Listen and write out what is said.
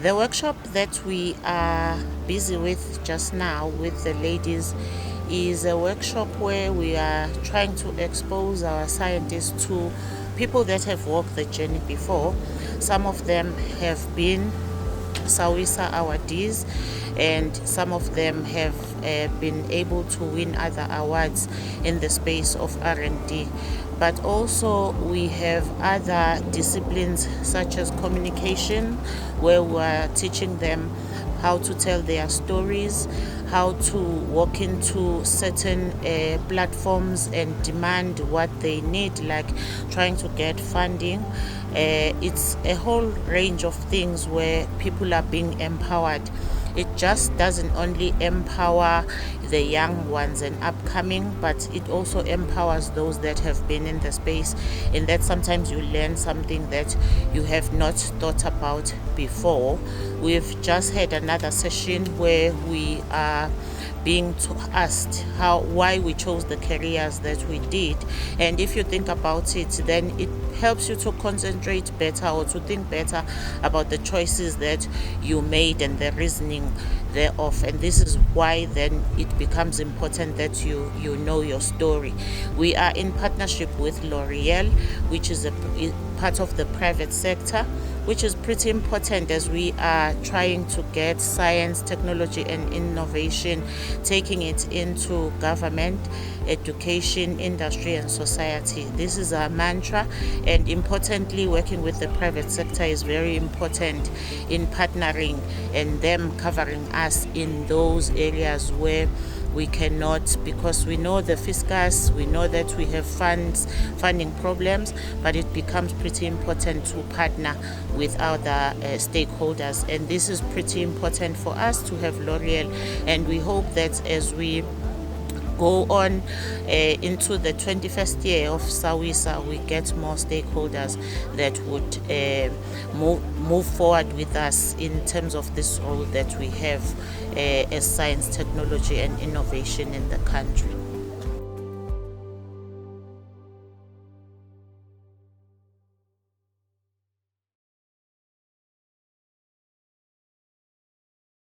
The workshop that we are busy with just now with the ladies is a workshop where we are trying to expose our scientists to people that have walked the journey before. Some of them have been SA WISA awardees, and some of them have been able to win other awards in the space of R&D. But also we have other disciplines such as communication, where we are teaching them how to tell their stories, how to walk into certain platforms and demand what they need, like trying to get funding. It's a whole range of things where people are being empowered. It just doesn't only empower the young ones and upcoming, but it also empowers those that have been in the space, and that sometimes you learn something that you have not thought about before. We've just had another session where we are being asked why we chose the careers that we did, and if you think about it, then it helps you to concentrate better or to think better about the choices that you made and the reasoning thereof. And this is why then it becomes important that you know your story. We are in partnership with L'Oréal, which is a part of the private sector, which is pretty important as we are trying to get science, technology and innovation, taking it into government, education, industry and society. This is our mantra, and importantly, working with the private sector is very important in partnering and them covering us in those areas where we cannot, because we know the fiscus, we know that we have funding problems, but it becomes pretty important to partner with other stakeholders, and this is pretty important for us to have L'Oréal. And we hope that as we go on into the 21st year of SA WISA, we get more stakeholders that would move forward with us in terms of this role that we have as science, technology and innovation in the country.